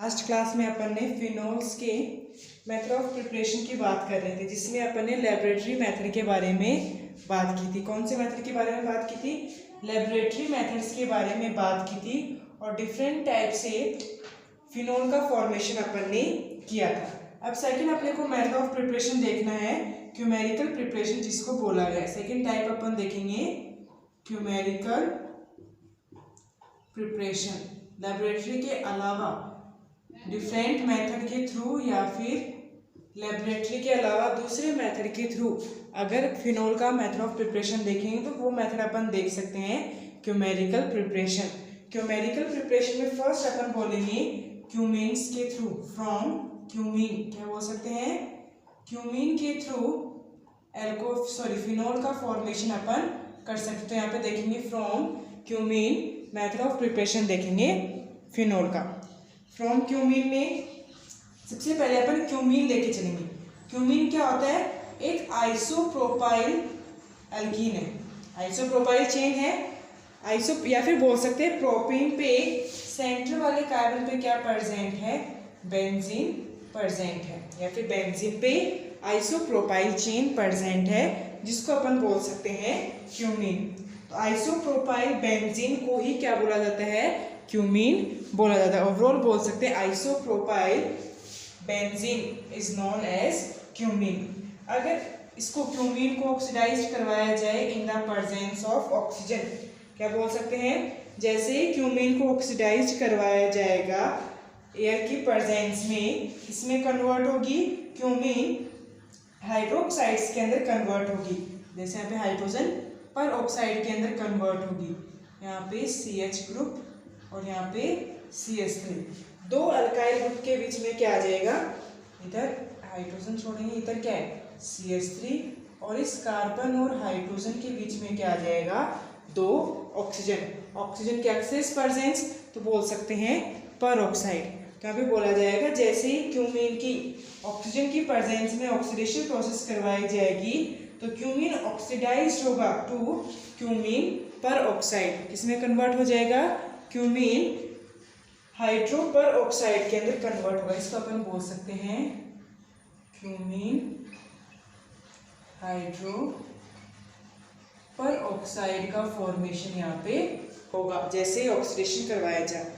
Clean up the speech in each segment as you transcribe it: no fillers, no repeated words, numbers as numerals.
Last class में अपन ने phenols के मेथड ऑफ प्रिपरेशन की बात कर रहे थे, जिसमें अपन ने लेबोरेटरी मेथड के बारे में बात की थी। कौन से मेथड के बारे में बात की थी? लेबोरेटरी मेथड्स के बारे में बात की थी और डिफरेंट टाइप से फिनोल का फॉर्मेशन अपन ने किया था। अब सेकंड अपने को मेथड ऑफ प्रिपरेशन देखना है, क्यूमेरिकल प्रिपरेशन जिसको बोला गया है। सेकंड टाइप अपन देखेंगे क्यूमेरिकल प्रिपरेशन। लेबोरेटरी के अलावा डिफरेंट मेथड के थ्रू या फिर लेबोरेटरी के अलावा दूसरे मेथड के थ्रू अगर फिनोल का मेथड ऑफ प्रिपरेशन देखेंगे तो वो मेथड अपन देख सकते हैं क्यूमेरिकल प्रिपरेशन। क्यूमेरिकल प्रिपरेशन में फर्स्ट अपन बोलेंगे क्यूमीन्स के थ्रू। फ्रॉम क्यूमीन क्या बोल सकते हैं? क्यूमीन के थ्रू फिनोल का फॉर्मेशन अपन कर सकते हैं। यहाँ पे देखेंगे from cumene method of preparation देखेंगे फिनोल का। फ्रॉम क्यूमीन में सबसे पहले अपन क्यूमीन लेके चलेंगे। क्यूमीन क्या होता है? एक आइसोप्रोपाइल एल्कीन है, आइसोप्रोपाइल चेन है। आइसो या फिर बोल सकते हैं प्रोपीन पे सेंटर वाले कार्बन पे क्या प्रेजेंट है? बेंजीन प्रेजेंट है, या फिर बेंजीन पे आइसोप्रोपाइल चेन प्रेजेंट है, जिसको अपन बोल सकते हैं क्यूमीन। तो आइसोप्रोपाइल बेंजीन को ही क्या बोला जाता है? क्यूमीन बोला जाता है। ओवरऑल बोल सकते हैं isopropyl benzene is known as cumene. अगर इसको क्यूमीन को ऑक्सीडाइज करवाया जाए in the presence of oxygen, क्या बोल सकते हैं? जैसे क्यूमीन को ऑक्सीडाइज करवाया जाएगा एयर की प्रेजेंस में, इसमें कन्वर्ट होगी क्यूमीन हाइड्रोक्साइड्स के अंदर कन्वर्ट होगी। जैसे यहाँ पे हाइड्रोजन पर ऑक्साइड के अंदर कन्वर्ट होगी। यहाँ पे CH ग्रुप और यहाँ पे CH3, दो अल्काइल ग्रुप के बीच में क्या आ जाएगा? इधर हाइड्रोजन छोड़ेंगे, इधर क्या है? CH3, और इस कार्बन और हाइड्रोजन के बीच में क्या आ जाएगा? दो ऑक्सीजन। ऑक्सीजन के एक्सेस प्रेजेंस तो बोल सकते हैं पर ऑक्साइड। तो यहाँ पे बोला जाएगा जैसे ही क्यूमीन की ऑक्सीजन की प्रेजेंस में ऑक्सीडेशन प्रोसेस करवाई जाएगी तो क्यूमीन ऑक्सीडाइज्ड होगा टू क्यूमीन पर ऑक्साइड। किसमें कन्वर्ट हो जाएगा? क्यूमीन हाइड्रो पर ऑक्साइड के अंदर कन्वर्ट होगा। इसको अपन बोल सकते हैं क्यूमीन हाइड्रो पर ऑक्साइड का फॉर्मेशन यहाँ पे होगा जैसे ही ऑक्सीडेशन करवाया जाए।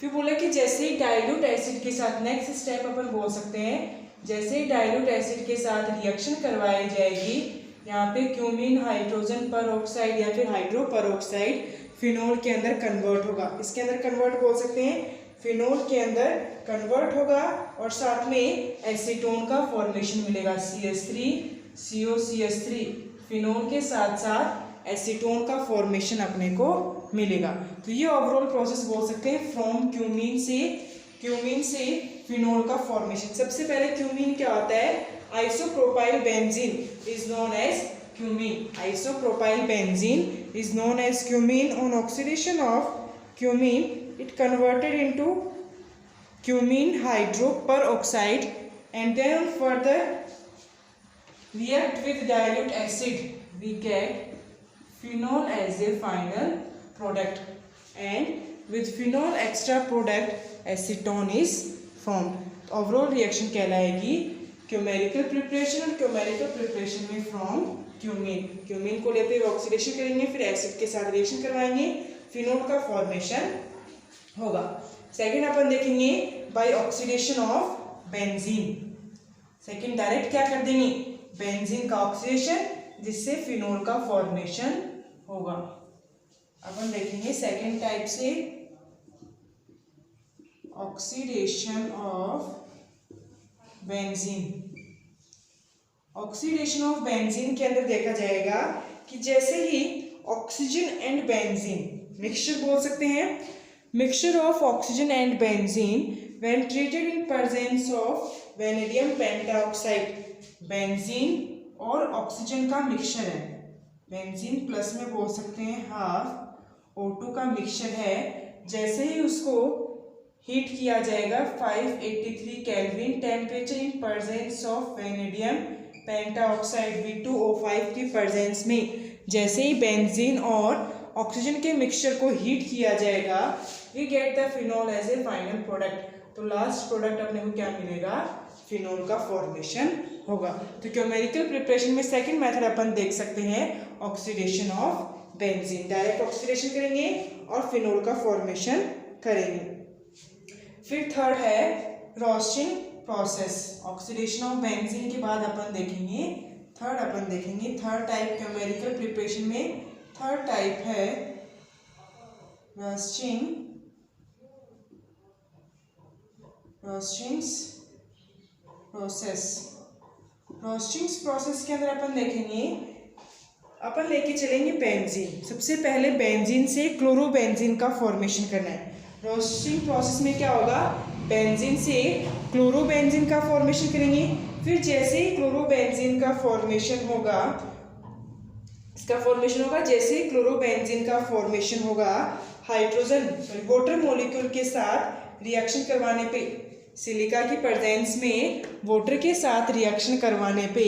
फिर बोला कि जैसे ही डाइल्यूट एसिड के साथ, नेक्स्ट स्टेप अपन बोल सकते हैं जैसे ही डाइल्यूट एसिड के साथ रिएक्शन करवाई जाएगी, यहाँ पे क्यूमीन हाइड्रोजन पर ऑक्साइड या फिर हाइड्रो पर ऑक्साइड फिनोल के अंदर कन्वर्ट होगा। इसके अंदर कन्वर्ट बोल सकते हैं, फिनोल के अंदर कन्वर्ट होगा और साथ में एसीटोन का फॉर्मेशन मिलेगा। CH3 COCH3 फिनोल के साथ साथ एसीटोन का फॉर्मेशन अपने को मिलेगा। तो ये ओवरऑल प्रोसेस बोल सकते हैं फ्रॉम क्यूमीन से फिनोल का फॉर्मेशन। सबसे पहले क्यूमीन क्या होता है? Isopropyl benzene is known as cumene. Isopropyl benzene is known as cumene. On oxidation of cumene, it converted into cumene hydro peroxide and then further react with dilute acid. We get phenol as a final product, and with phenol extra product acetone is formed. Overall reaction कहलाएगी क्यूमेरिकल preparation, और क्यूमेरिकल preparation में from cumene को लेते हुए oxidation करेंगे, फिर acid के साथ रिएक्शन करवाएंगे, फिनोल का फॉर्मेशन होगा। सेकंड अपन देखेंगे by oxidation of benzene. Second direct क्या कर देंगे? बेंजीन का ऑक्सीडेशन, जिससे फिनोल का फॉर्मेशन होगा। अपन देखेंगे सेकंड टाइप से oxidation of benzene. Oxidation of benzene के अंदर देखा जाएगा कि जैसे ही ऑक्सीजन एंड बेंजीन मिक्सचर बोल सकते हैं, mixture of oxygen and benzene when treated in presence of vanadium pentoxide. Benzene और ऑक्सीजन का मिक्सचर है, बेंजीन प्लस में बोल सकते हैं हाफ O2 का मिक्सचर है। जैसे ही उसको हीट किया जाएगा 583 kelvin temperature in presence of vanadium pentoxide V2O5 की प्रेजेंस में, जैसे ही बेंजीन और ऑक्सीजन के मिक्सचर को हीट किया जाएगा, we get the phenol as a final product. तो लास्ट प्रोडक्ट अपने को क्या मिलेगा, फिनोल का फॉर्मेशन होगा। तो क्यूमेरिकल प्रिपरेशन में सेकंड मेथड अपन देख सकते हैं oxidation of benzene, direct oxidation करेंगे और फिनोल का फॉर्मेशन करेंगे। फिर थर्ड है roasting process. Oxidation of benzene के बाद अपन देखेंगे थर्ड टाइप क्यूमेरिकल प्रिपरेशन में थर्ड टाइप है रोस्टिंग प्रोसेस के अंदर अपन देखेंगे, अपन लेके चलेंगे बेंजीन। सबसे पहले बेंजीन से क्लोरोबेंजीन का फॉर्मेशन करना है। रोस्टिंग प्रोसेस में क्या होगा, बेंजीन से क्लोरोबेंजीन का फॉर्मेशन करेंगे। फिर जैसे ही क्लोरोबेंजीन का फॉर्मेशन होगा, जैसे ही क्लोरोबेंजीन का फॉर्मेशन होगा, वाटर मॉलिक्यूल के साथ रिएक्शन करवाने पे, सिलिका की प्रेजेंस में वाटर के साथ रिएक्शन करवाने पे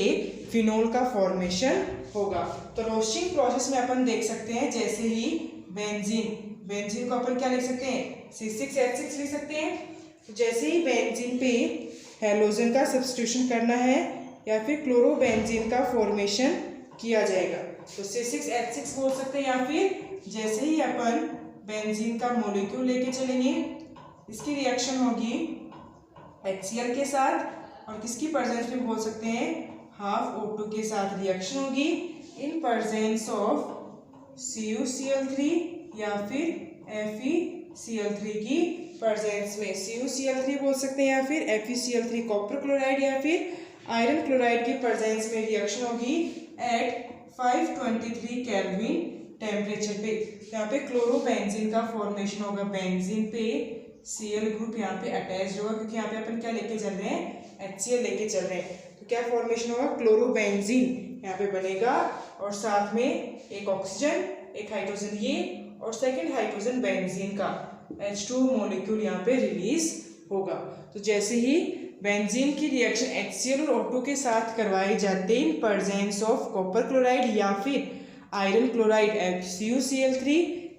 फिनोल का फॉर्मेशन होगा। तो रोस्टिंग प्रोसेस में अपन देख सकते हैं, जैसे ही बेंजीन को अपन क्या लिख सकते हैं, C6H6 लिख सकते हैं। तो जैसे ही बेंजीन पे हैलोजन का सब्स्टिट्यूशन करना है या फिर क्लोरोबेंजीन का फॉर्मेशन किया जाएगा तो C6H6 बोल सकते हैं, या फिर जैसे ही अपन बेंजीन का मॉलिक्यूल लेके चलेंगे, इसकी रिएक्शन होगी HCl के साथ और किसकी प्रेजेंस में बोल सकते हैं, हाफ O2 के साथ रिएक्शन होगी इन प्रेजेंस ऑफ CuCl3 या फिर FeCl3 की प्रेजेंस में। CuCl3 बोल सकते हैं या फिर FeCl3 कॉपर क्लोराइड या फिर आयरन क्लोराइड की प्रेजेंस में रिएक्शन होगी एट 523 केल्विन टेम्परेचर पे। यहाँ पे क्लोरोबेंजीन का फॉर्मेशन होगा, बेंजीन पे Cl ग्रुप यहाँ पे अटैच होगा, क्योंकि यहाँ पे अपन क्या लेके चल रहे हैं, HCl लेके चल रहे हैं। तो क्या फॉर्मेशन होगा, क्लोरोबेंजीन यहाँ पे बनेगा और साथ में एक ऑक्सीजन, एक हाइड्रोजन ये और सेकंड हाइड्रोजन बेंजीन का H2 मॉलिक्यूल यहाँ पे रिलीज होगा। तो जैसे ही बेंजीन की रिएक्शन HCl और O2 के साथ करवाई जाती है इन प्रेजेंस ऑफ कॉपर क्लोराइड या फिर आयरन क्लोराइड CuCl3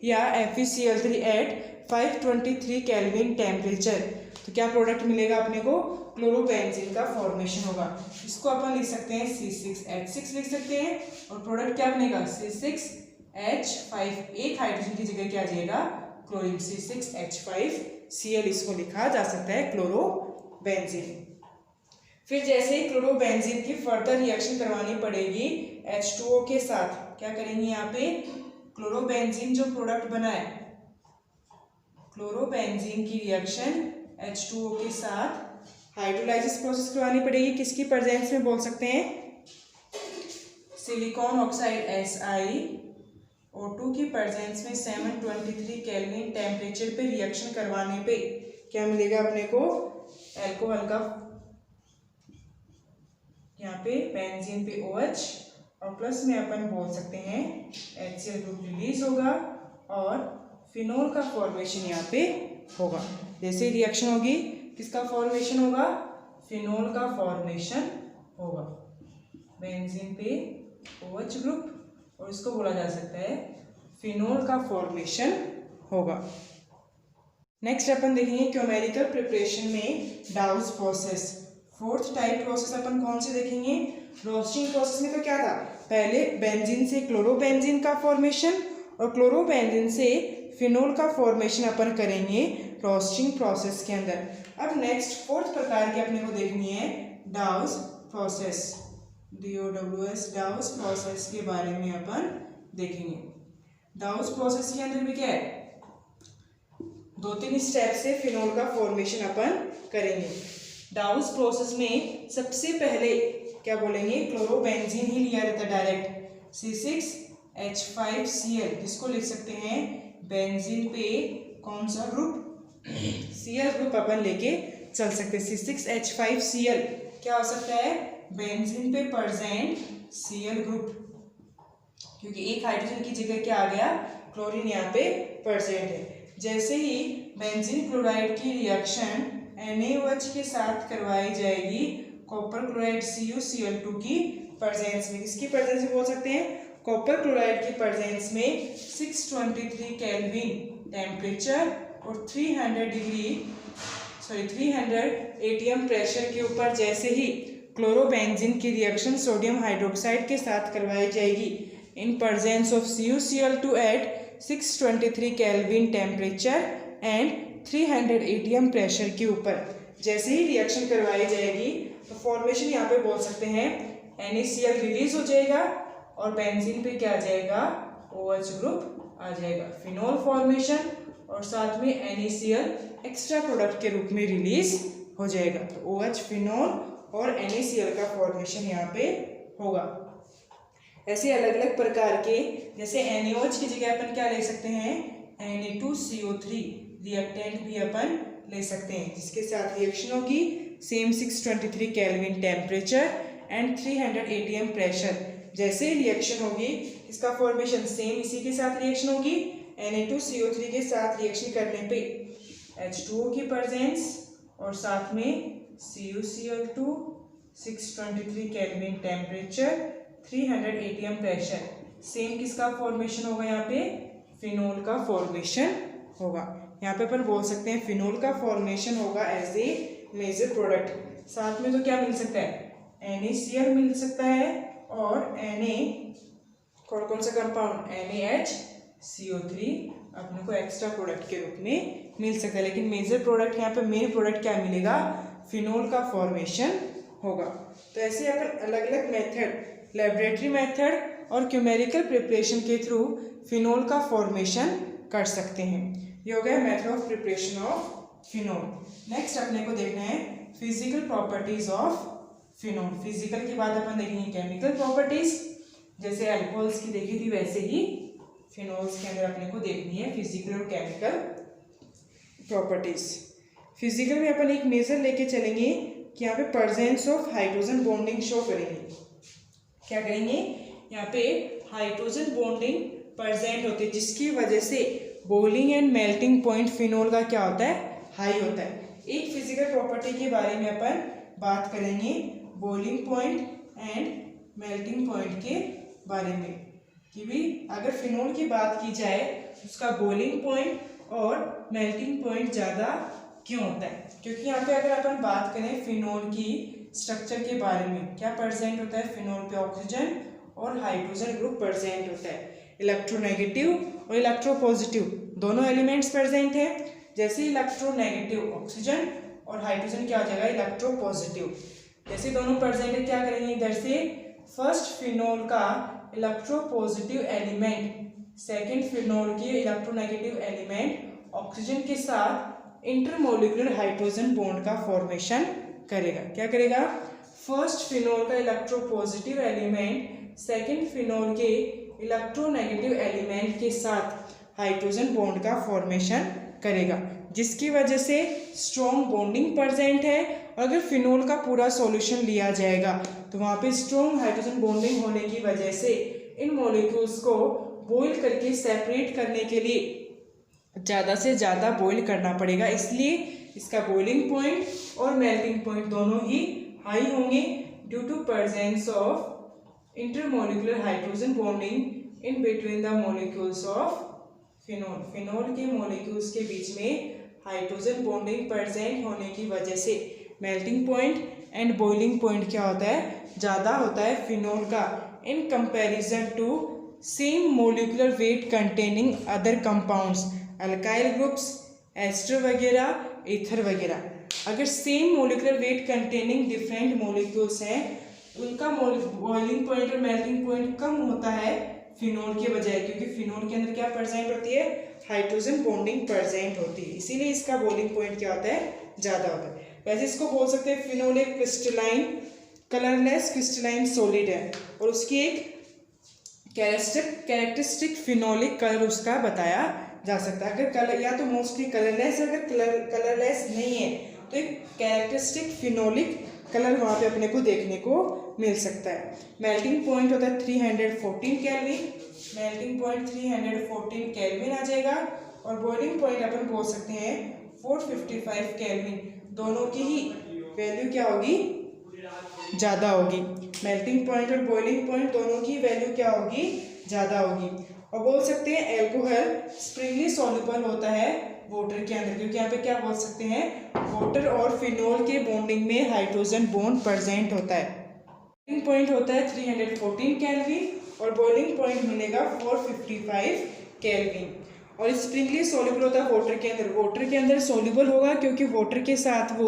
या FeCl3 एट 523 केल्विन टेम्परेचर, तो क्या प्रोडक्ट मिलेगा अपने को, क्लोरोबेंजीन का फॉर्मेशन होगा। इसको अपन लिख सकते हैं C6H6 लिख सकते हैं और प्रोडक्ट क्या बनेगा, C6H5, एक हाइड्रोजन की जगह क्या आ जाएगा, क्लोरीन, C6H5Cl इसको लिखा जा सकता है क्लोरोबेंजीन। फिर जैसे ही क्लोरोबेंजीन की फर्दर रिएक्शन करवानी पड़ेगी H2O के साथ, क्या करेंगे यहाँ पे, क्लोरोबेंजीन जो प्रोडक्ट बना है, क्लोरोबेंजीन की रिएक्शन H2O के साथ हाइड्रोलाइसिस प्रोसेस करवानी पड़ेगी, किसकी प्रेजेंस में बोल सकते हैं, सिलिकॉन ऑक्साइड SiO2 की प्रेजेंस में 723 केल्विन टेम्परेचर पे रिएक्शन करवाने पे क्या मिलेगा अपने को, अल्कोहल का, यहाँ पे बेंजीन पे OH और प्लस में अपन बोल सकते हैं HCl ग्रुप रिलीज होगा और फिनोल का फॉर्मेशन यहाँ पे होगा। जैसे रिएक्शन होगी किसका फॉर्मेशन होगा, फिनोल का फॉर्मेशन होगा, बेंजीन पे OH ग्रुप और इसको बोला जा सकता है फिनोल का फॉर्मेशन होगा। नेक्स्ट अपन देखेंगे क्यूमेरिकल प्रिपरेशन में डाउस प्रोसेस। फोर्थ टाइप प्रोसेस अपन कौन से देखेंगे, रोस्टिंग प्रोसेस में तो क्या था, पहले बेंजीन से क्लोरोबेंजीन का फॉर्मेशन और क्लोरोबेंजीन से फिनोल का फॉर्मेशन अपन करेंगे रोस्टिंग प्रोसेस के अंदर। अब नेक्स्ट फोर्थ प्रकार की अपने को देखनी है डाउस प्रोसेस, DOWS डाउस प्रोसेस के बारे में अपन देखेंगे। डाउस प्रोसेस के अंदर भी क्या है, 2-3 स्टेप से फिनोल का फॉर्मेशन अपन करेंगे। डाउस प्रोसेस में सबसे पहले क्या बोलेंगे, क्लोरोबेंजीन ही लिया रहता है डायरेक्ट, C6H5Cl, जिसको लिख सकते हैं बेंजीन पे कौन सा ग्रुप, Cl ग्रुप अपन लेके चल सकते हैं। C6H5Cl क्या हो सकता है, बेंजीन पे प्रेजेंट Cl ग्रुप, क्योंकि एक हाइड्रोजन की जगह क्या आ गया, क्लोरीन यहाँ पे प्रेजेंट है। जैसे ही बेंजीन क्लोराइड की रिएक्शन NaOH के साथ करवाई जाएगी कॉपर क्लोराइड CuCl2 की प्रेजेंस में, इसकी प्रेजेंस में बोल सकते हैं कॉपर क्लोराइड की प्रेजेंस में 623 केल्विन टेम्परेचर और 300 atm प्रेशर के ऊपर जैसे ही क्लोरोबेंजीन की रिएक्शन सोडियम हाइड्रोक्साइड के साथ करवाई जाएगी in presence of CuCl2 at 623 kelvin temperature and 300 atm pressure के ऊपर जैसे ही रिएक्शन करवाई जाएगी तो फॉर्मेशन यहाँ पे बोल सकते हैं NaCl रिलीज हो जाएगा और बेंजीन पे क्या आ जाएगा, OH ग्रुप आ जाएगा, फिनोल फॉर्मेशन, और साथ में NaCl एक्स्ट्रा प्रोडक्ट के रूप में रिलीज हो जाएगा। तो OH फिनोल और NaCl का फॉर्मेशन यहाँ पे होगा। ऐसे अलग अलग प्रकार के, जैसे NaOH की जगह अपन क्या ले सकते हैं, Na2CO3 रिएक्टेंट भी अपन ले सकते हैं, जिसके साथ रिएक्शन होगी same 623 kelvin temperature and 300 atm pressure. जैसे रिएक्शन होगी इसका फॉर्मेशन सेम इसी के साथ रिएक्शन होगी, Na2CO3 के साथ रिएक्शन करने पे H2O की प्रेजेंस और साथ में CuCl2 623 kelvin temperature 300 atm pressure, same किसका फॉर्मेशन होगा, यहाँ पे फिनोल का फॉर्मेशन होगा। यहाँ पे अपन बोल सकते हैं फिनोल का फॉर्मेशन होगा एज ए मेजर प्रोडक्ट। साथ में तो क्या मिल सकता है, NaCl मिल सकता है और कौन सा कंपाउंड NaHCO3 अपने को एक्स्ट्रा प्रोडक्ट के रूप में मिल सकता है, लेकिन मेजर प्रोडक्ट यहाँ पे मेन प्रोडक्ट क्या मिलेगा, फिनोल का फॉर्मेशन होगा। तो ऐसे अपन अलग अलग मेथड, लेबोरेटरी मेथड और क्यूमेरिकल प्रिपरेशन के थ्रू फिनोल का फॉर्मेशन कर सकते हैं। ये हो गया method of preparation of phenol. Next अपने को देखना है physical properties of phenol. Physical के बाद अपन देखेंगे केमिकल प्रॉपर्टीज, जैसे अल्कोहल्स की देखी थी वैसे ही फिनोल्स के अंदर अपने को देखनी है फिजिकल और केमिकल प्रॉपर्टीज। फिजिकल में अपन एक मेजर लेके चलेंगे कि यहाँ पे presence of hydrogen bonding show करेंगे। क्या करेंगे, यहाँ पे हाइड्रोजन बॉन्डिंग प्रेजेंट होती है, जिसकी वजह से boiling and melting point phenol का क्या होता है, हाई होता है। एक फिजिकल प्रॉपर्टी के बारे में अपन बात करेंगे, boiling point and melting point के बारे में, कि भी अगर फिनोल की बात की जाए उसका बॉइलिंग पॉइंट और मेल्टिंग पॉइंट ज़्यादा क्यों होता है, क्योंकि यहाँ पे अगर अपन बात करें फिनोल की स्ट्रक्चर के बारे में, क्या प्रेजेंट होता है फिनोल पे, ऑक्सीजन और हाइड्रोजन ग्रुप प्रेजेंट होता है। इलेक्ट्रोनेगेटिव और इलेक्ट्रोपॉजिटिव दोनों एलिमेंट्स प्रेजेंट है। जैसे इलेक्ट्रोनेगेटिव ऑक्सीजन और हाइड्रोजन क्या हो जाएगा, इलेक्ट्रोपॉजिटिव। जैसे दोनों प्रेजेंट है, क्या करेंगे इधर से, फर्स्ट फिनोल का इलेक्ट्रोपॉजिटिव एलिमेंट सेकंड फिनोल के इलेक्ट्रोनेगेटिव एलिमेंट ऑक्सीजन के साथ इंटरमोलिकुलर हाइड्रोजन बॉन्ड का फॉर्मेशन करेगा। क्या करेगा, फर्स्ट फिनोल का इलेक्ट्रोपॉजिटिव एलिमेंट सेकंड फिनोल के इलेक्ट्रोनेगेटिव एलिमेंट के साथ हाइड्रोजन बॉन्ड का फॉर्मेशन करेगा, जिसकी वजह से स्ट्रॉन्ग बॉन्डिंग प्रेजेंट है। अगर फिनोल का पूरा सॉल्यूशन लिया जाएगा तो वहाँ पे स्ट्रॉन्ग हाइड्रोजन बॉन्डिंग होने की वजह से इन मॉलिक्यूल्स को बॉईल करके सेपरेट करने के लिए ज़्यादा से ज़्यादा बॉईल करना पड़ेगा, इसलिए इसका बॉइलिंग पॉइंट और मेल्टिंग पॉइंट दोनों ही हाई होंगे due to presence of intermolecular hydrogen bonding in between the molecules of phenol. Phenol के मॉलिक्यूल्स के बीच में हाइड्रोजन बॉन्डिंग प्रेजेंट होने की वजह से melting point and boiling point क्या होता है, ज़्यादा होता है फिनोल का in comparison to same molecular weight containing other compounds, alkyl groups, ester वगैरह, ईथर वगैरह। अगर same molecular weight containing different molecules हैं, उनका बॉइलिंग पॉइंट और मेल्टिंग पॉइंट कम होता है फिनोल के बजाय, क्योंकि फिनोल के अंदर क्या प्रेजेंट होती है, हाइड्रोजन बॉन्डिंग प्रेजेंट होती है, इसीलिए इसका बॉइलिंग पॉइंट क्या होता है, ज़्यादा होता है। वैसे इसको बोल सकते हैं फिनोल एक क्रिस्टलाइन कलरलेस क्रिस्टलाइन सॉलिड है और उसकी एक कैरेक्टरिस्टिक फिनोलिक कलर उसका बताया जा सकता है। अगर कलर या तो मोस्टली कलरलेस, अगर कलरलेस नहीं है तो एक कैरेक्टरिस्टिक फिनोलिक कलर वहाँ पे अपने को देखने को मिल सकता है। मेल्टिंग पॉइंट होता है 314 केल्विन, मेल्टिंग पॉइंट 314 केल्विन आ जाएगा और बॉइलिंग पॉइंट अपन बोल सकते हैं 455 केल्विन। दोनों की ही वैल्यू क्या होगी, ज़्यादा होगी। मेल्टिंग पॉइंट और बॉइलिंग पॉइंट दोनों की वैल्यू क्या होगी, ज़्यादा होगी। और बोल सकते हैं एल्कोहल स्प्रिंगली सॉल्युबल होता है वाटर के अंदर, क्योंकि यहाँ पे क्या बोल सकते हैं, वाटर और फिनोल के बॉन्डिंग में हाइड्रोजन बॉन्ड प्रेजेंट होता है। बॉइलिंग पॉइंट होता है 314 केल्विन और बॉइलिंग पॉइंट मिलेगा 455 केल्विन। और स्प्रिंगली सोल्यूबल होता है वाटर के अंदर सोल्यूबल होगा, क्योंकि वाटर के साथ वो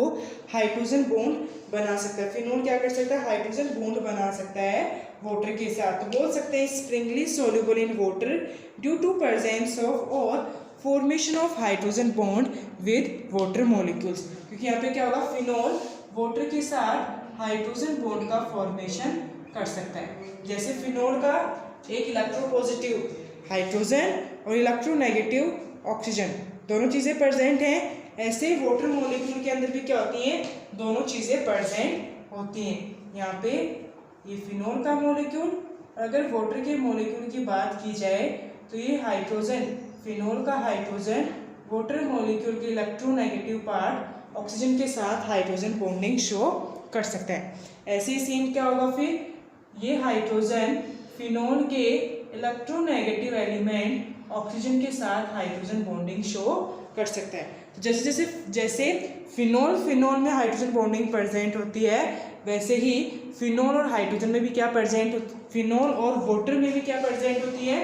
हाइड्रोजन बॉन्ड बना सकता है। फिनोल क्या कर सकता है, हाइड्रोजन बॉन्ड बना सकता है वाटर के साथ। तो बोल सकते हैं sparingly soluble in water due to presence of और formation of hydrogen bond with water molecules, क्योंकि यहाँ पे क्या होगा, फिनोल वाटर के साथ हाइड्रोजन बॉन्ड का फॉर्मेशन कर सकता है। जैसे फिनोल का एक इलेक्ट्रोपॉजिटिव हाइड्रोजन और इलेक्ट्रोनेगेटिव ऑक्सीजन, दोनों चीज़ें प्रेजेंट हैं, ऐसे वाटर मॉलिक्यूल के अंदर भी क्या होती हैं, दोनों चीज़ें प्रेजेंट होती हैं। यहाँ पे ये फिनोल का मॉलिक्यूल, अगर वाटर के मॉलिक्यूल की बात की जाए तो ये हाइड्रोजन, फिनोल का हाइड्रोजन वाटर मॉलिक्यूल के इलेक्ट्रोनेगेटिव पार्ट ऑक्सीजन के साथ हाइड्रोजन बॉन्डिंग शो कर सकता है। ऐसे ही सीन क्या होगा, फिर ये हाइड्रोजन फिनोल के इलेक्ट्रोनेगेटिव एलिमेंट ऑक्सीजन के साथ हाइड्रोजन बॉन्डिंग शो कर सकता है। तो जैसे फिनोल में हाइड्रोजन बॉन्डिंग प्रेजेंट होती है, वैसे ही फिनोल और हाइड्रोजन में भी क्या प्रेजेंट होती, फिनोल और वाटर में भी क्या प्रेजेंट होती है,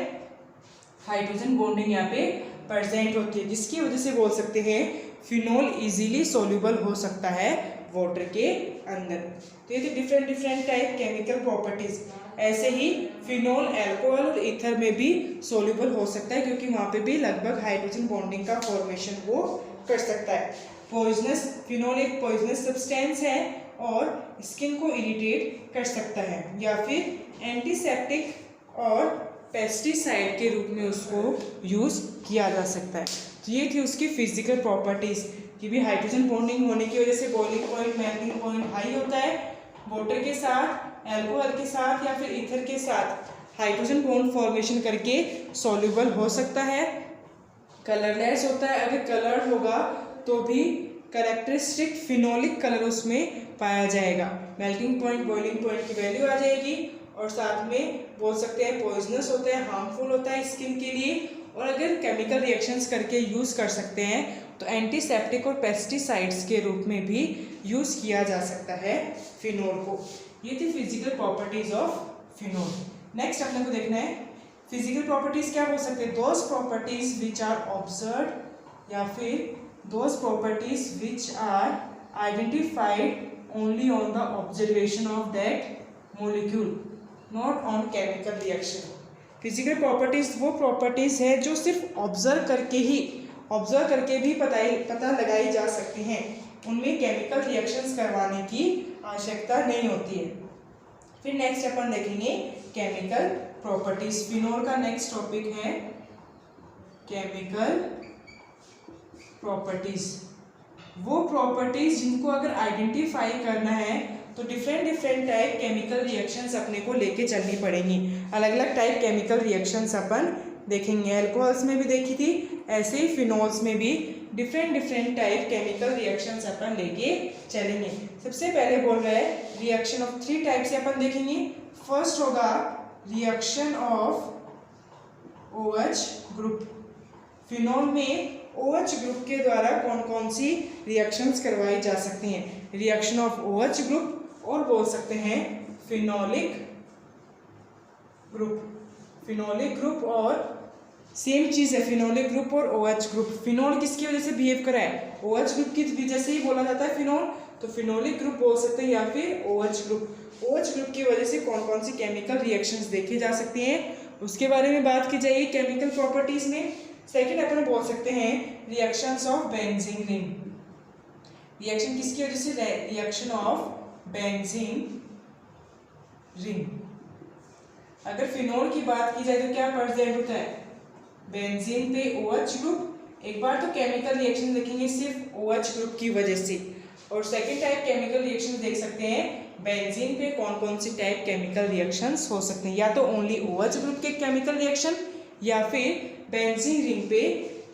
हाइड्रोजन बॉन्डिंग यहाँ पे प्रेजेंट होती है, जिसकी वजह से बोल सकते हैं फिनोल इजीली सोल्यूबल हो सकता है वाटर के अंदर। तो ये थी डिफरेंट टाइप केमिकल प्रॉपर्टीज। ऐसे ही फिनोल अल्कोहल और ईथर में भी सोल्यूबल हो सकता है, क्योंकि वहाँ पे भी लगभग हाइड्रोजन बॉन्डिंग का फॉर्मेशन वो कर सकता है। पॉइजनस, फिनोल एक पॉइजनस सब्सटेंस है और स्किन को इरिटेट कर सकता है, या फिर एंटीसेप्टिक और पेस्टिसाइड के रूप में उसको यूज़ किया जा सकता है। तो ये थी उसकी फिजिकल प्रॉपर्टीज़ कि भी हाइड्रोजन बॉन्डिंग होने की वजह से boiling point, melting point high होता है, वाटर के साथ, अल्कोहल के साथ या फिर ईथर के साथ हाइड्रोजन बॉन्ड फॉर्मेशन करके सॉल्यूबल हो सकता है, कलरलेस होता है, अगर कलर्ड होगा तो भी कैरेक्टरिस्टिक फिनोलिक कलर उसमें पाया जाएगा, मेल्टिंग पॉइंट, बॉइलिंग पॉइंट की वैल्यू आ जाएगी, और साथ में बोल सकते हैं पॉइजनस होता है, हार्मफुल होता है स्किन के लिए, और अगर केमिकल रिएक्शंस करके यूज़ कर सकते हैं तो एंटीसेप्टिक और पेस्टिसाइड्स के रूप में भी यूज़ किया जा सकता है फिनोल को। ये थी physical properties of phenol. Next अपने को देखना है फिजिकल प्रॉपर्टीज क्या हो सकते हैं, those properties which are observed या फिर those properties which are identified only on the observation of that molecule, not on chemical reaction. Physical properties वो प्रॉपर्टीज है जो सिर्फ ऑब्जर्व करके भी पता लगाई जा सकती हैं, उनमें केमिकल रिएक्शंस करवाने की आवश्यकता नहीं होती है। फिर नेक्स्ट अपन देखेंगे केमिकल प्रॉपर्टीज। फिनोल का नेक्स्ट टॉपिक है केमिकल प्रॉपर्टीज। वो प्रॉपर्टीज जिनको अगर आइडेंटिफाई करना है तो डिफरेंट टाइप केमिकल रिएक्शंस अपने को लेके चलनी पड़ेंगी। अलग अलग टाइप केमिकल रिएक्शंस अपन देखेंगे, अल्कोहल्स में भी देखी थी, ऐसे ही फिनोल्स में भी डिफरेंट टाइप केमिकल रिएक्शंस अपन लेके चलेंगे। सबसे पहले बोल रहा है रिएक्शन ऑफ 3 टाइप से अपन देखेंगे। फर्स्ट होगा reaction of OH group. Phenol में OH ग्रुप के द्वारा कौन कौन सी रिएक्शंस करवाई जा सकती हैं, रिएक्शन ऑफ OH ग्रुप, और बोल सकते हैं फिनोलिक ग्रुप और सेम चीज़ है फिनोलिक ग्रुप और OH ग्रुप। फिनोल किसकी वजह से बिहेव करा है, OH ग्रुप की वजह से ही बोला जाता है फिनोल, तो फिनोलिक ग्रुप बोल सकते हैं या फिर OH ग्रुप। OH ग्रुप की वजह से कौन कौन सी केमिकल रिएक्शंस देखी जा सकती हैं उसके बारे में बात की जाएगी केमिकल प्रॉपर्टीज में। सेकेंड अपन बोल सकते हैं reactions of benzene ring. Reaction किसकी वजह से, रिएक्शन ऑफ बेंजीन रिंग। अगर फिनोल की बात की जाए तो क्या प्रेजेंट होता है, बेंजीन पे OH ग्रुप। एक बार तो केमिकल रिएक्शन देखेंगे सिर्फ OH ग्रुप की वजह से, और सेकेंड टाइप केमिकल रिएक्शन देख सकते हैं बेंजीन पे कौन कौन सी टाइप केमिकल रिएक्शंस हो सकते हैं, या तो ओनली OH ग्रुप के केमिकल रिएक्शन या फिर बेंजीन रिंग पे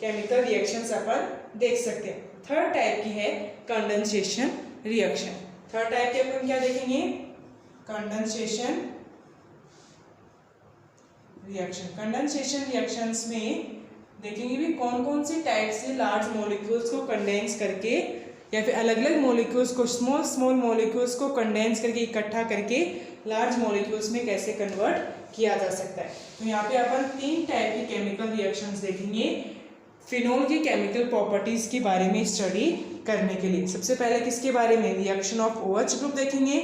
केमिकल रिएक्शंस अपन देख सकते हैं। थर्ड टाइप की है कंडेंसेशन रिएक्शन। थर्ड टाइप के अपन क्या देखेंगे, कंडेंसेशन रिएक्शन। कंडेंसेशन रिएक्शंस में देखेंगे भी कौन कौन से टाइप से लार्ज मॉलिक्यूल्स को कंडेंस करके या फिर अलग अलग मॉलिक्यूल्स को स्मॉल स्मॉल मॉलिक्यूल्स को कंडेंस करके इकट्ठा करके लार्ज मॉलिक्यूल्स में कैसे कन्वर्ट किया जा सकता है। तो यहाँ पे अपन 3 टाइप के केमिकल रिएक्शंस देखेंगे फिनोल की केमिकल प्रॉपर्टीज के बारे में स्टडी करने के लिए। सबसे पहले किसके बारे में, रिएक्शन ऑफ OH ग्रुप देखेंगे,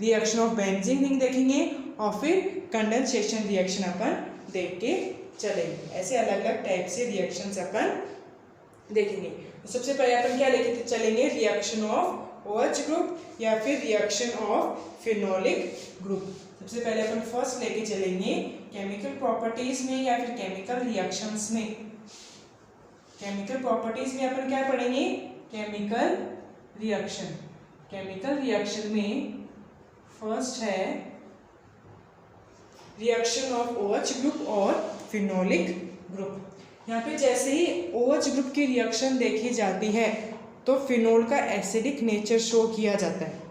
रिएक्शन ऑफ बेंजीन रिंग देखेंगे और फिर कंडेंसेशन रिएक्शन अपन देख के चलेंगे। ऐसे अलग अलग टाइप से रिएक्शंस अपन देखेंगे। तो सबसे पहले अपन क्या लेके चलेंगे, रिएक्शन ऑफ OH ग्रुप या फिर रिएक्शन ऑफ फिनोलिक ग्रुप। सबसे पहले अपन फर्स्ट लेके चलेंगे केमिकल प्रॉपर्टीज में या फिर केमिकल रिएक्शंस में। केमिकल प्रॉपर्टीज में अपन क्या पढ़ेंगे, केमिकल रिएक्शन। केमिकल रिएक्शन में फर्स्ट है रिएक्शन ऑफ OH ग्रुप और फिनोलिक ग्रुप। यहाँ पे जैसे ही OH ग्रुप की रिएक्शन देखी जाती है तो फिनोल का एसिडिक नेचर शो किया जाता है।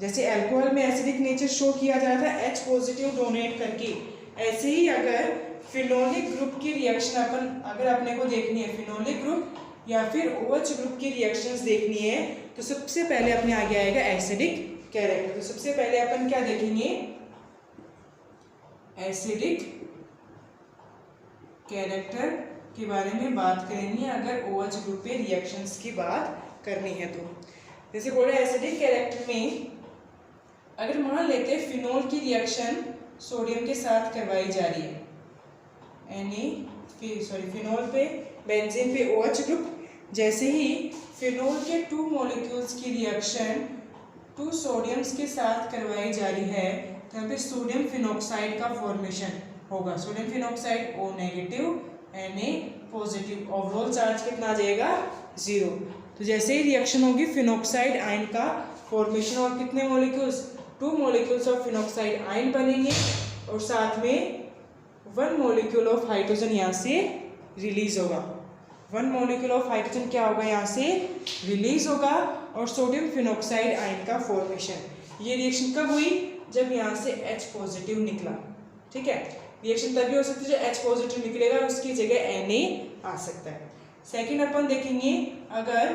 जैसे अल्कोहल में एसिडिक नेचर शो किया जाता है H पॉजिटिव डोनेट करके, ऐसे ही अगर फिनोलिक ग्रुप की रिएक्शन अगर अपने को देखनी है, फिनोलिक ग्रुप या फिर OH ग्रुप की रिएक्शंस देखनी है तो सबसे पहले अपने आगे आएगा एसिडिक कैरेक्टर। तो सबसे पहले अपन क्या देखेंगे, एसिडिक कैरेक्टर के बारे में बात करेंगे अगर OH ग्रुप पे रिएक्शंस की बात करनी है तो। जैसे बोले एसिडिक कैरेक्टर में अगर मान लेते हैं फिनोल की रिएक्शन सोडियम के साथ करवाई जा रही है, फिनोल पे बेंजीन पे OH ग्रुप, जैसे ही फिनोल के 2 मॉलिक्यूल्स की रिएक्शन 2 सोडियम्स के साथ करवाई जा रही है तो यहाँ पे सोडियम फिनॉक्साइड का फॉर्मेशन होगा। Sodium phenoxide O negative Na positive, overall charge कितना आ जाएगा 0। तो जैसे ही रिएक्शन होगी फिनॉक्साइड आयन का फॉर्मेशन और कितने molecules, 2 molecules of phenoxide ion बनेंगे और साथ में 1 मॉलिक्यूल ऑफ हाइड्रोजन यहाँ से रिलीज होगा। 1 मॉलिक्यूल ऑफ हाइड्रोजन क्या होगा, यहाँ से रिलीज होगा और सोडियम फिनॉक्साइड आयन का फॉर्मेशन। ये रिएक्शन कब हुई, जब यहाँ से H पॉजिटिव निकला। ठीक है, रिएक्शन तभी हो सकती है जब H पॉजिटिव निकलेगा, उसकी जगह Na आ सकता है। सेकंड अपन देखेंगे अगर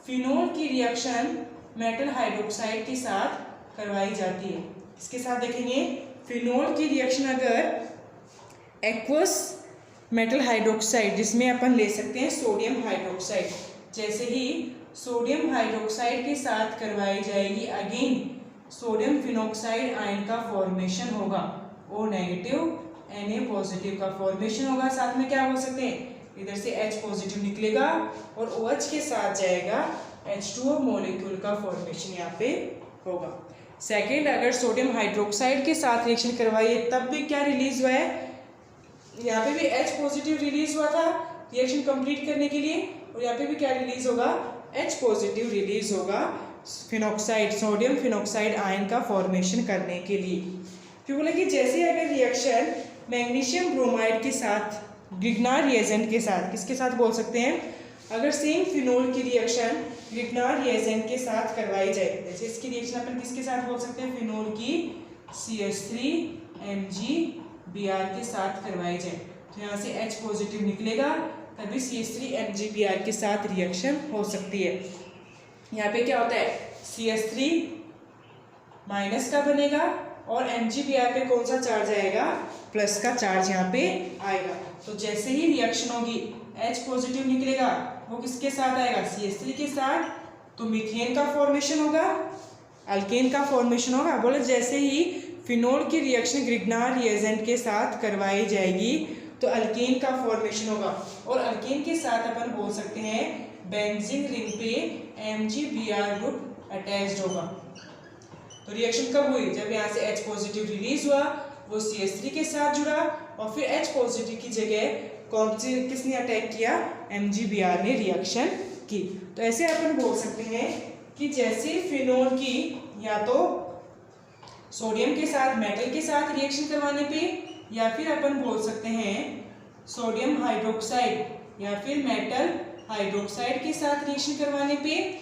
फिनोल की रिएक्शन मेटल हाइड्रोक्साइड के साथ करवाई जाती है, इसके साथ देखेंगे फिनोल की रिएक्शन अगर एक्वस मेटल हाइड्रोक्साइड, जिसमें अपन ले सकते हैं सोडियम हाइड्रोक्साइड, जैसे ही सोडियम हाइड्रोक्साइड के साथ करवाई जाएगी अगेन सोडियम फिनॉक्साइड आयन का फॉर्मेशन होगा, O नेगेटिव Na पॉजिटिव का फॉर्मेशन होगा। साथ में क्या हो सकते हैं, इधर से H पॉजिटिव निकलेगा और OH के साथ जाएगा H2O मॉलिक्यूल का फॉर्मेशन यहाँ पे होगा। सेकंड, अगर सोडियम हाइड्रोक्साइड के साथ रिएक्शन करवाइए तब भी क्या रिलीज हुआ है, यहाँ पे भी H पॉजिटिव रिलीज हुआ था रिएक्शन कंप्लीट करने के लिए और यहाँ पे भी क्या रिलीज होगा, H पॉजिटिव रिलीज होगा फिनॉक्साइड, सोडियम फिनॉक्साइड आयन का फॉर्मेशन करने के लिए। फिर बोले कि जैसे अगर रिएक्शन मैग्नीशियम ब्रोमाइड के साथ, ग्रिग्नार रिएजेंट के साथ, किसके साथ बोल सकते हैं, अगर सेम फिनोल की रिएक्शन ग्रिग्नार रिएजेंट के साथ करवाई जाए, जैसे इसकी रिएक्शन अपन किसके साथ बोल सकते हैं, फिनोल की CH3MgBr के साथ करवाई जाए तो यहाँ से H पॉजिटिव निकलेगा, तभी CH3MgBr के साथ रिएक्शन हो सकती है। यहाँ पे क्या होता है, CH3 माइनस का बनेगा और MgBr पे कौन सा चार्ज आएगा, प्लस का चार्ज यहाँ पे आएगा। तो जैसे ही रिएक्शन होगी H पॉजिटिव निकलेगा, वो किसके साथ आएगा, CH3 के साथ, तो मीथेन का फॉर्मेशन होगा, अल्केन का फॉर्मेशन होगा। बोले जैसे ही फिनोल की रिएक्शन ग्रिग्नार रिएजेंट के साथ करवाई जाएगी तो अल्केन का फॉर्मेशन होगा और अल्केन के साथ अपन बोल सकते हैं बेंजीन रिंग पे MgBr ग्रुप अटैच्ड होगा। तो रिएक्शन कब हुई, जब यहाँ से H पॉजिटिव रिलीज हुआ, वो CH3 के साथ जुड़ा और फिर H पॉजिटिव की जगह कौन सी किसने अटैक किया, MgBr ने रिएक्शन की। तो ऐसे अपन बोल सकते हैं कि जैसे फिनोल की या तो सोडियम के साथ मेटल के साथ रिएक्शन करवाने पे, या फिर अपन बोल सकते हैं सोडियम हाइड्रोक्साइड या फिर मेटल हाइड्रोक्साइड के साथ रिएक्शन करवाने पे,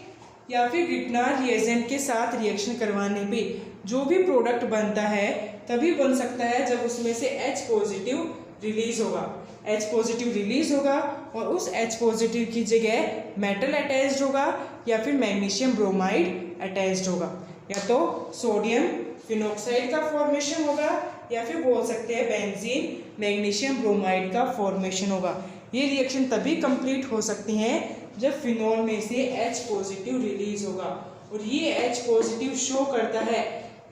या फिर ग्रिग्नार रिएजेंट के साथ रिएक्शन करवाने पे, जो भी प्रोडक्ट बनता है तभी बन सकता है जब उसमें से H पॉजिटिव रिलीज होगा, H पॉजिटिव रिलीज होगा और उस H पॉजिटिव की जगह मेटल अटैच्ड होगा या फिर मैग्नीशियम ब्रोमाइड अटैच्ड होगा, या तो सोडियम फिनॉक्साइड का फॉर्मेशन होगा या फिर बोल सकते हैं बेंजीन मैग्नीशियम ब्रोमाइड का फॉर्मेशन होगा। ये रिएक्शन तभी कंप्लीट हो सकती हैं जब फिनॉल में से H पॉजिटिव रिलीज होगा। और ये H पॉजिटिव शो करता है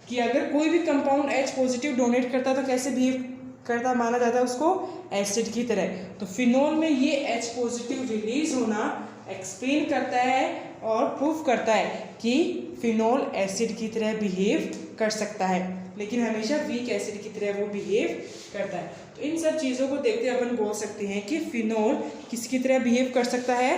कि अगर कोई भी कंपाउंड H पॉजिटिव डोनेट करता है तो कैसे बिहेव करता माना जाता है उसको, एसिड की तरह। तो फिनॉल में ये H पॉजिटिव रिलीज होना एक्सप्लेन करता है और प्रूफ करता है कि फिनॉल एसिड की तरह बिहेव कर सकता है, लेकिन हमेशा वीक एसिड की तरह वो बिहेव करता है। तो इन सब चीज़ों को देखते अपन बोल सकते हैं कि फिनॉल किसकी तरह बिहेव कर सकता है,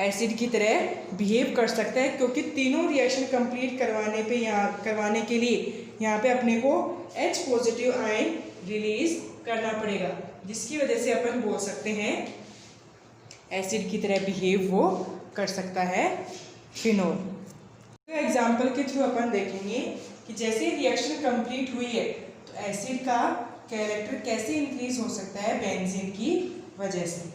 एसिड की तरह बिहेव कर सकता है, क्योंकि तीनों रिएक्शन कंप्लीट करवाने के लिए यहाँ पे अपने को H पॉजिटिव आयन रिलीज करना पड़ेगा, जिसकी वजह से अपन बोल सकते हैं एसिड की तरह बिहेव वो कर सकता है फिनॉल। तो एग्जाम्पल के थ्रू अपन देखेंगे कि जैसे रिएक्शन कंप्लीट हुई है तो एसिड का कैरेक्टर कैसे इंक्रीज हो सकता है बेंजीन की वजह से।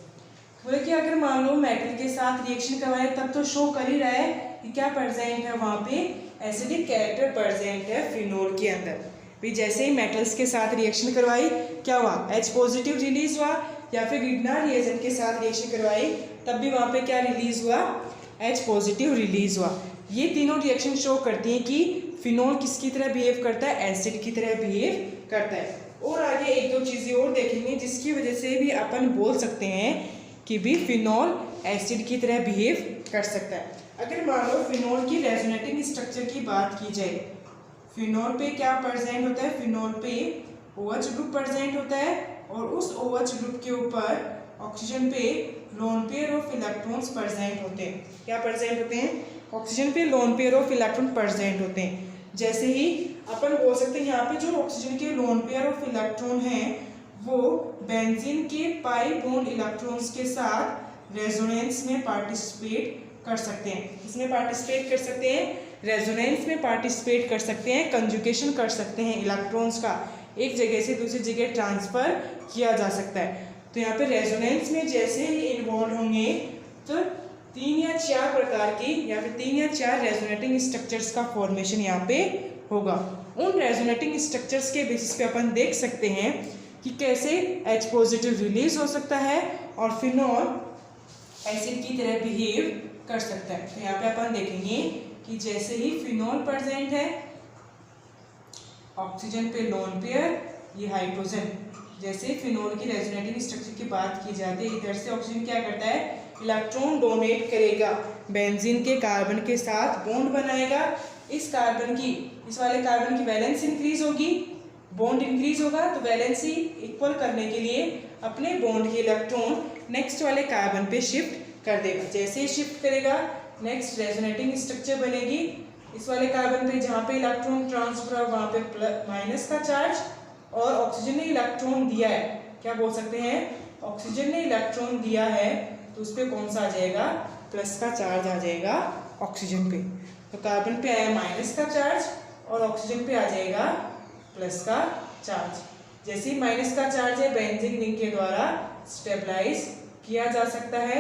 बोले कि अगर मान लो मेटल के साथ रिएक्शन करवाए तब तो शो कर ही रहा है कि क्या प्रेजेंट है, वहाँ पे एसिडिक कैरेक्टर प्रेजेंट है फिनॉल के अंदर। भी जैसे ही मेटल्स के साथ रिएक्शन करवाई क्या हुआ, H पॉजिटिव रिलीज हुआ, या फिर ग्रिग्नार्ड रिएजेंट के साथ रिएक्शन करवाई तब भी वहाँ पे क्या रिलीज हुआ, H पॉजिटिव रिलीज हुआ। ये तीनों रिएक्शन शो करती हैं कि फिनॉल किसकी तरह बिहेव करता है, एसिड की तरह बिहेव करता है। और आगे एक दो चीज़ें और देखेंगे जिसकी वजह से भी अपन बोल सकते हैं कि भी फिनॉल एसिड की तरह बिहेव कर सकता है। अगर मान लो फिनॉल की रेजोनेटिंग स्ट्रक्चर की बात की जाए, फिनॉल पे क्या प्रेजेंट होता है, फिनॉल पे OH ग्रुप प्रेजेंट होता है और उस OH ग्रुप के ऊपर ऑक्सीजन पे lone pair of electrons present होते हैं। क्या प्रेजेंट होते हैं, ऑक्सीजन पे lone pair of electron present होते हैं। जैसे ही अपन बोल सकते हैं यहाँ पे जो ऑक्सीजन के लोन पेयर ऑफ इलेक्ट्रॉन हैं वो बेंजीन के पाई बॉन्ड इलेक्ट्रॉन्स के साथ रेजोनेंस में पार्टिसिपेट कर सकते हैं। इसमें पार्टिसिपेट कर सकते हैं, रेजोनेंस में पार्टिसिपेट कर सकते हैं, कंजुगेशन कर सकते हैं, इलेक्ट्रॉन्स का एक जगह से दूसरी जगह ट्रांसफर किया जा सकता है। तो यहाँ पे रेजोनेंस में जैसे ही इन्वॉल्व होंगे तो 3 या 4 प्रकार की या फिर 3 या 4 रेजोनेटिंग स्ट्रक्चर्स का फॉर्मेशन यहाँ पे होगा। उन रेजोनेटिंग स्ट्रक्चर्स के बेसिस पे अपन देख सकते हैं कि कैसे H पॉजिटिव रिलीज हो सकता है और फिनॉल एसिड की तरह बिहेव कर सकता है। तो यहाँ पे अपन देखेंगे कि जैसे ही फिनॉल प्रेजेंट है, ऑक्सीजन पे लोन पेयर, ये हाइड्रोजन, जैसे फिनॉल की रेजोनेटिंग स्ट्रक्चर की बात की जाती है, इधर से ऑक्सीजन क्या करता है, इलेक्ट्रॉन डोनेट करेगा बेंजीन के कार्बन के साथ, बॉन्ड बनाएगा। इस वाले कार्बन की वैलेंस इंक्रीज होगी, बॉन्ड इंक्रीज होगा, तो वैलेंसी इक्वल करने के लिए अपने बॉन्ड के इलेक्ट्रॉन नेक्स्ट वाले कार्बन पे शिफ्ट कर देगा। जैसे ही शिफ्ट करेगा नेक्स्ट रेजोनेटिंग स्ट्रक्चर बनेगी इस वाले कार्बन पे, जहाँ पे इलेक्ट्रॉन ट्रांसफर वहाँ पे माइनस का चार्ज, और ऑक्सीजन ने इलेक्ट्रॉन दिया है, क्या बोल सकते हैं, ऑक्सीजन ने इलेक्ट्रॉन दिया है तो उस पर कौन सा आ जाएगा, प्लस का चार्ज आ जाएगा ऑक्सीजन पे। तो कार्बन पे आया माइनस का चार्ज और ऑक्सीजन पे आ जाएगा प्लस का चार्ज। जैसे ही माइनस का चार्ज है बेंजीन रिंग के द्वारा स्टेबलाइज किया जा सकता है।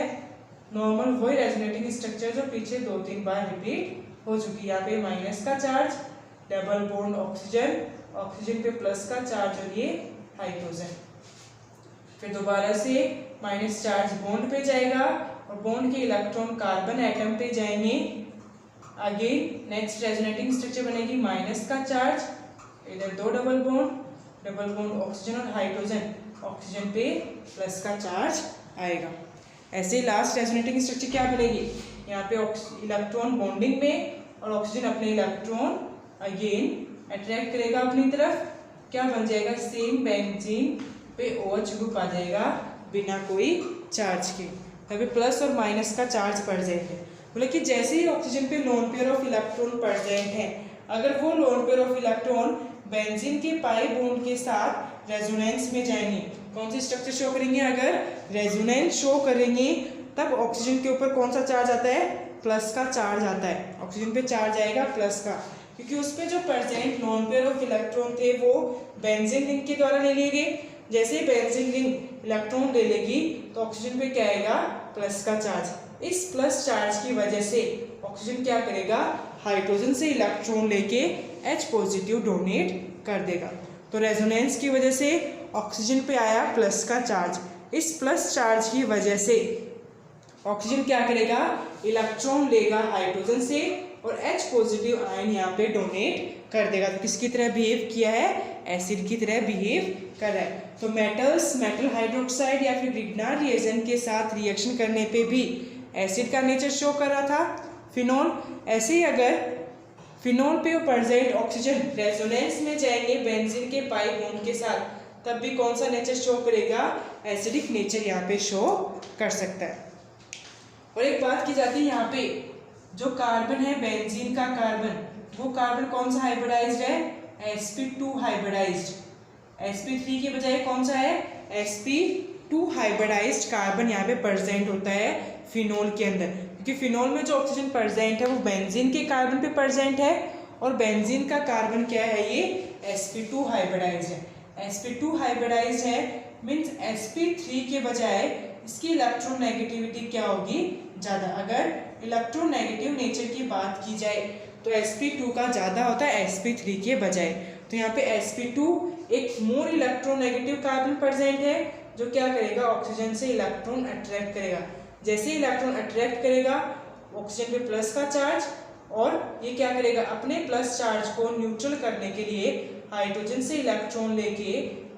नॉर्मल वही रेजोनेटिंग स्ट्रक्चर जो पीछे 2-3 बार रिपीट हो चुकी है। यहाँ पे माइनस का charge, double bond oxygen, oxygen पे प्लस का चार्ज और ये हाइड्रोजन। फिर दोबारा से माइनस चार्ज बॉन्ड पे जाएगा और बॉन्ड के इलेक्ट्रॉन कार्बन एटम पे जाएंगे। अगेन नेक्स्ट रेजोनेटिंग स्ट्रक्चर बनेगी माइनस का चार्ज, इधर 2 डबल बॉन्ड ऑक्सीजन और हाइड्रोजन, ऑक्सीजन पे प्लस का चार्ज आएगा। ऐसे लास्ट रेजोनेटिंग स्ट्रक्चर क्या बनेगी, यहाँ पे इलेक्ट्रॉन बॉन्डिंग में और ऑक्सीजन अपने इलेक्ट्रॉन अगेन अट्रैक्ट करेगा अपनी तरफ, क्या बन जाएगा, सेम बेंजीन पे OH ग्रुप आ जाएगा बिना कोई चार्ज के। यहाँ पे प्लस और माइनस का चार्ज पड़ जाएंगे। बोले कि जैसे ही ऑक्सीजन पे lone pair of electron present है, अगर वो lone pair of electron benzene के पाई बॉन्ड के साथ रेजोनेंस में जाएंगे, कौन सी स्ट्रक्चर शो करेंगे, अगर रेजोनेंस शो करेंगे तब ऑक्सीजन के ऊपर कौन सा चार्ज आता है, प्लस का चार्ज आता है। ऑक्सीजन पे चार्ज आएगा प्लस का, क्योंकि उस पे जो present lone pair of electron थे वो बेंजीन रिंग के द्वारा ले लिए गए, जैसे ही बेंजीन रिंग इलेक्ट्रॉन ले लेगी तो ऑक्सीजन पे क्या आएगा, प्लस का चार्ज। इस प्लस चार्ज की वजह से ऑक्सीजन क्या करेगा, हाइड्रोजन से इलेक्ट्रॉन लेके H पॉजिटिव डोनेट कर देगा। तो रेजोनेंस की वजह से ऑक्सीजन पे आया प्लस का चार्ज। इस प्लस चार्ज की वजह से ऑक्सीजन क्या करेगा, इलेक्ट्रॉन लेगा हाइड्रोजन से और H पॉजिटिव आयन यहाँ पे डोनेट कर देगा। तो किसकी तरह बिहेव किया है, एसिड की तरह बिहेव कर रहा है। तो मेटल्स, मेटल हाइड्रोक्साइड या फिर ग्रिग्नार्ड रिएजेंट के साथ रिएक्शन करने पे भी एसिड का नेचर शो कर रहा था फिनोल। ऐसे ही अगर फिनोल पे प्रेजेंट ऑक्सीजन रेजोनेंस में जाएंगे बेंजीन के पाई बॉन्ड के साथ, तब भी कौन सा नेचर शो करेगा, एसिडिक नेचर यहाँ पे शो कर सकता है। और एक बात की जाती है यहाँ पे, जो कार्बन है बेंजीन का कार्बन, वो कार्बन कौन सा हाइब्रिडाइज्ड है, sp2 हाइब्रिडाइज्ड। sp3 के बजाय कौन सा है, sp2 हाइब्रिडाइज्ड कार्बन यहाँ पे प्रेजेंट होता है फिनोल के अंदर। क्योंकि फिनोल में जो ऑक्सीजन प्रेजेंट है वो बेंजीन के कार्बन पे प्रेजेंट है और बेंजीन का कार्बन क्या है, ये sp2 हाइब्रिडाइज्ड है। sp2 हाइब्रिडाइज्ड है मीन्स sp3 के बजाय इसकी इलेक्ट्रॉन नेगेटिविटी क्या होगी, ज़्यादा। अगर इलेक्ट्रॉन नेगेटिव नेचर की बात की जाए तो sp2 का ज़्यादा होता है sp3 के बजाय। तो यहाँ पे sp2 एक more electron negative carbon present है जो क्या करेगा, ऑक्सीजन से इलेक्ट्रॉन अट्रैक्ट करेगा। जैसे ही इलेक्ट्रॉन अट्रैक्ट करेगा ऑक्सीजन पे प्लस का चार्ज, और ये क्या करेगा, अपने प्लस चार्ज को न्यूट्रल करने के लिए हाइड्रोजन से इलेक्ट्रॉन लेके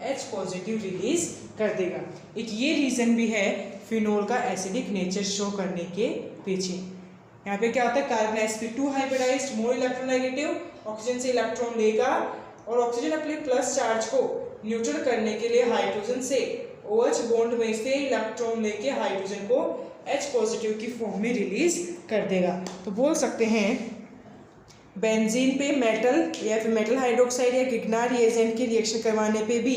H पॉजिटिव रिलीज कर देगा। एक ये रीज़न भी है फिनोल का एसिडिक नेचर शो करने के पीछे। यहाँ पे क्या होता है, carbon sp2 hybridized, more electronegative, oxygen से इलेक्ट्रॉन लेगा और ऑक्सीजन अपने प्लस चार्ज को न्यूट्रल करने के लिए हाइड्रोजन से OH बॉन्ड में से इलेक्ट्रॉन लेके हाइड्रोजन को H पॉजिटिव की फॉर्म में रिलीज कर देगा। तो बोल सकते हैं बेंजीन पे मेटल या फिर मेटल हाइड्रोक्साइड या ग्रिग्नार्ड रिएजेंट की रिएक्शन करवाने पे भी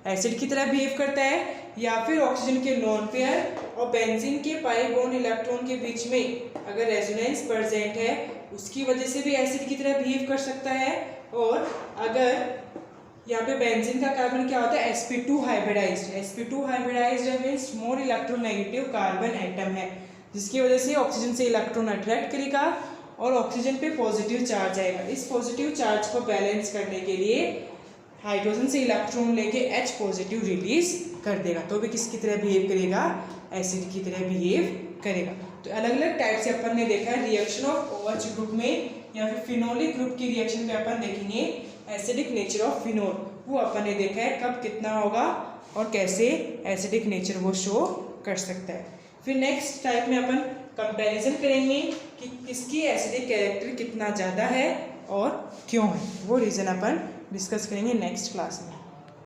एसिड की तरह बिहेव करता है, या फिर ऑक्सीजन के लोन पेयर और बेंजीन के पाई बॉन्ड इलेक्ट्रॉन के बीच में अगर रेजोनेंस प्रेजेंट है उसकी वजह से भी एसिड की तरह बिहेव कर सकता है। और अगर यहाँ पे बेंजीन का कार्बन क्या होता है, sp2 hybridized. sp2 hybridized means more electronegative carbon atom है, जिसकी वजह से ऑक्सीजन से इलेक्ट्रॉन अट्रैक्ट करेगा और ऑक्सीजन पे पॉजिटिव चार्ज आएगा। इस पॉजिटिव चार्ज को बैलेंस करने के लिए हाइड्रोजन से इलेक्ट्रॉन लेके H पॉजिटिव रिलीज कर देगा, तो भी किसकी तरह बिहेव करेगा, एसिड की तरह बिहेव करेगा। तो अलग अलग टाइप से अपन ने देखा है रिएक्शन ऑफ OH ग्रुप में या फिर फिनोलिक ग्रुप की रिएक्शन में अपन देखेंगे एसिडिक नेचर ऑफ फिनोल, वो अपन ने देखा है कब कितना होगा और कैसे एसिडिक नेचर वो शो कर सकता है। फिर नेक्स्ट टाइप में अपन कंपैरिजन करेंगे कि किसकी एसिडिक कैरेक्टर कितना ज़्यादा है और क्यों है, वो रीज़न अपन डिस्कस करेंगे नेक्स्ट क्लास में।